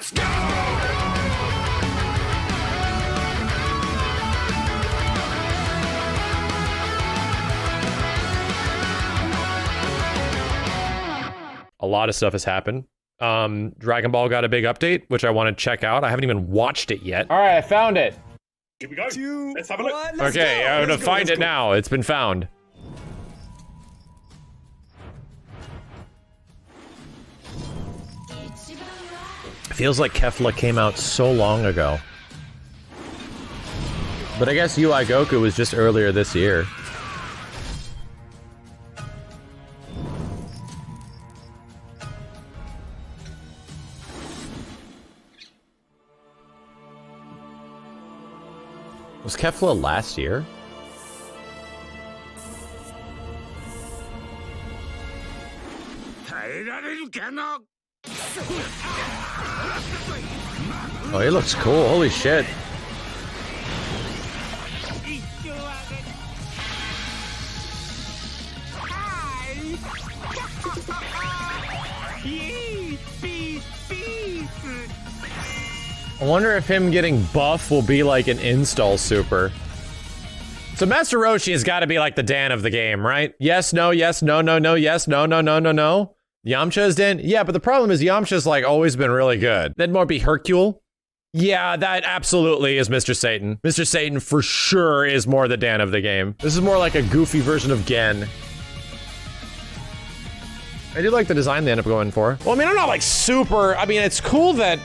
Let's go! A lot of stuff has happened. Dragon Ball got a big update, which I want to check out. I haven't even watched it yet. All right, I found it. Here we go. Let's have a look. Okay, I'm gonna find it now. It's been found. Feels like Kefla came out so long ago. But I guess UI Goku was just earlier this year. Was Kefla last year? Oh, he looks cool. Holy shit. I wonder if him getting buff will be like an install super. So Master Roshi has got to be like the Dan of the game, right? Yes, no, yes, no, no, no, yes, no, no, no, no, no. Yamcha's Dan? Yeah, but the problem is Yamcha's like always been really good. That'd more be Hercule. Yeah, that absolutely is Mr. Satan. Mr. Satan for sure is more the Dan of the game. This is more like a goofy version of Gen. I do like the design they end up going for. Well, I mean, I'm not like super, I mean, it's cool that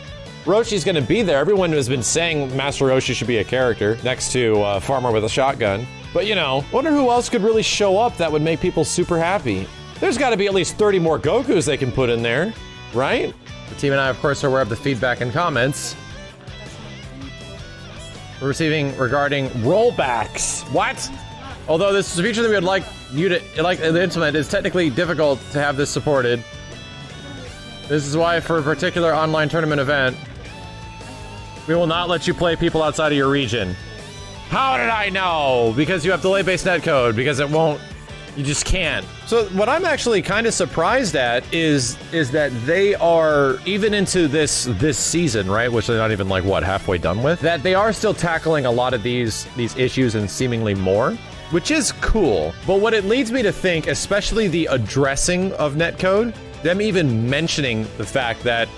Roshi's gonna be there. Everyone has been saying Master Roshi should be a character next to Farmer with a shotgun. But you know, wonder who else could really show up that would make people super happy. There's gotta be at least 30 more Gokus they can put in there, right? The team and I, of course, are aware of the feedback and comments we're receiving regarding rollbacks. What? Although this is a feature that we would like you to implement, it's technically difficult to have this supported. This is why for a particular online tournament event, we will not let you play people outside of your region. How did I know? Because you have delay-based netcode, because it won't, you just can't. So what I'm actually kind of surprised at is that they are, even into this season, right, which they're not even like, what, halfway done with, that they are still tackling a lot of these issues and seemingly more, which is cool. But what it leads me to think, especially the addressing of netcode, them even mentioning the fact that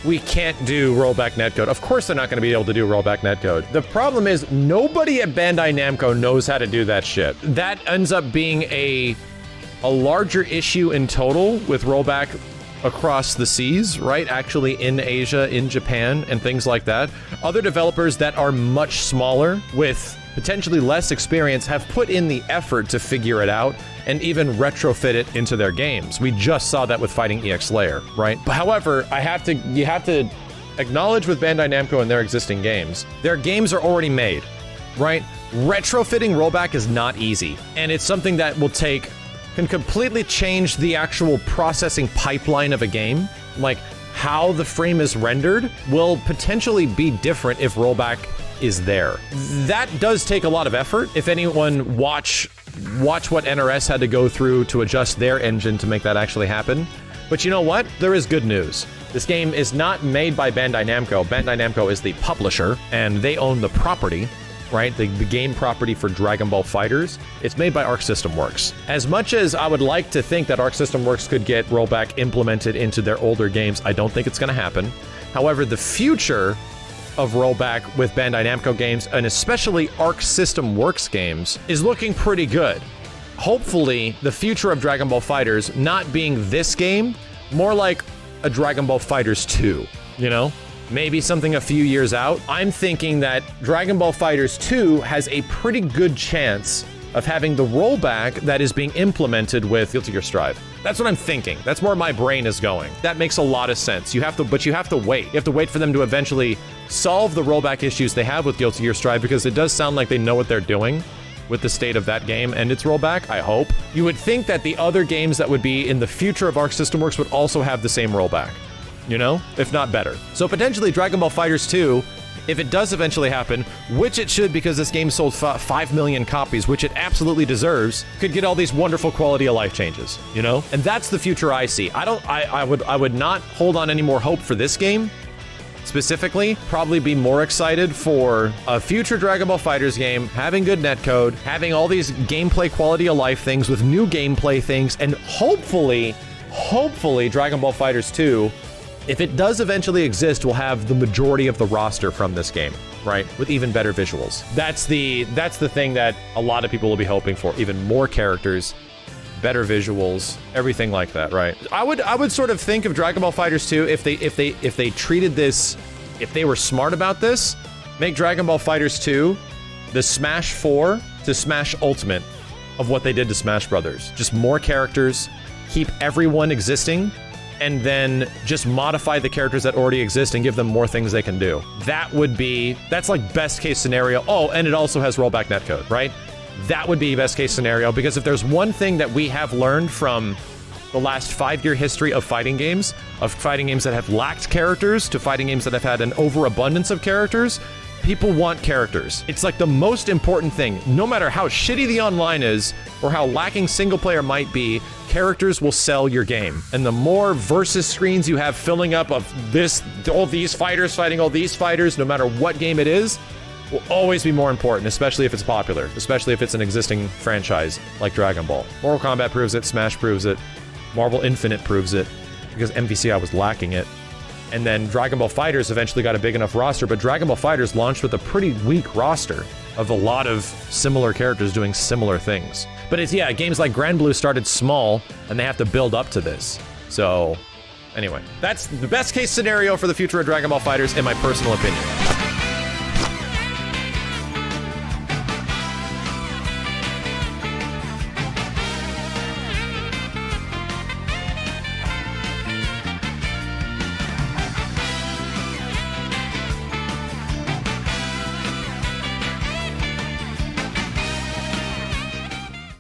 we can't do rollback netcode. Of course they're not going to be able to do rollback netcode. The problem is nobody at Bandai Namco knows how to do that shit. That ends up being a larger issue in total with rollback across the seas, right? Actually in Asia, in Japan, and things like that. Other developers that are much smaller with potentially less experience have put in the effort to figure it out and even retrofit it into their games. We just saw that with Fighting EX Layer, right? But however, you have to acknowledge with Bandai Namco and their existing games, their games are already made, right? Retrofitting rollback is not easy, and it's something that can completely change the actual processing pipeline of a game. Like, how the frame is rendered will potentially be different if rollback is there. That does take a lot of effort. If anyone watch what NRS had to go through to adjust their engine to make that actually happen. But you know what? There is good news. This game is not made by Bandai Namco. Bandai Namco is the publisher, and they own the property, right? The game property for Dragon Ball FighterZ. It's made by Arc System Works. As much as I would like to think that Arc System Works could get rollback implemented into their older games, I don't think it's going to happen. However, the future of rollback with Bandai Namco games, and especially Arc System Works games, is looking pretty good. Hopefully, the future of Dragon Ball FighterZ not being this game, more like a Dragon Ball FighterZ 2, you know? Maybe something a few years out. I'm thinking that Dragon Ball FighterZ 2 has a pretty good chance of having the rollback that is being implemented with Guilty Gear Strive. That's what I'm thinking. That's where my brain is going. That makes a lot of sense. But you have to wait. You have to wait for them to eventually solve the rollback issues they have with Guilty Gear Strive, because it does sound like they know what they're doing with the state of that game and its rollback, I hope. You would think that the other games that would be in the future of Arc System Works would also have the same rollback, you know? If not better. So potentially Dragon Ball FighterZ 2, if it does eventually happen, which it should because this game sold 5 million copies, which it absolutely deserves, could get all these wonderful quality of life changes, you know? And that's the future I see. I would not hold on any more hope for this game specifically, probably be more excited for a future Dragon Ball FighterZ game, having good netcode, having all these gameplay quality of life things with new gameplay things, and hopefully Dragon Ball FighterZ 2, if it does eventually exist, will have the majority of the roster from this game, right? With even better visuals. That's the thing that a lot of people will be hoping for. Even more characters, better visuals, everything like that, right? I would sort of think of Dragon Ball FighterZ 2 if they treated this, if they were smart about this, make Dragon Ball FighterZ 2 the Smash 4 to Smash Ultimate of what they did to Smash Brothers. Just more characters, keep everyone existing, and then just modify the characters that already exist and give them more things they can do. That's like best case scenario. Oh, and it also has rollback netcode, right? That would be best case scenario, because if there's one thing that we have learned from the last 5-year history of fighting games that have lacked characters to fighting games that have had an overabundance of characters, people want characters. It's like the most important thing. No matter how shitty the online is or how lacking single player might be, characters will sell your game. And the more versus screens you have filling up of all these fighters fighting all these fighters, no matter what game it is, will always be more important, especially if it's popular, especially if it's an existing franchise like Dragon Ball. Mortal Kombat proves it, Smash proves it, Marvel Infinite proves it, because MVCI was lacking it. And then Dragon Ball FighterZ eventually got a big enough roster, but Dragon Ball FighterZ launched with a pretty weak roster of a lot of similar characters doing similar things. But games like Grand Blue started small, and they have to build up to this. So, anyway, that's the best case scenario for the future of Dragon Ball FighterZ, in my personal opinion.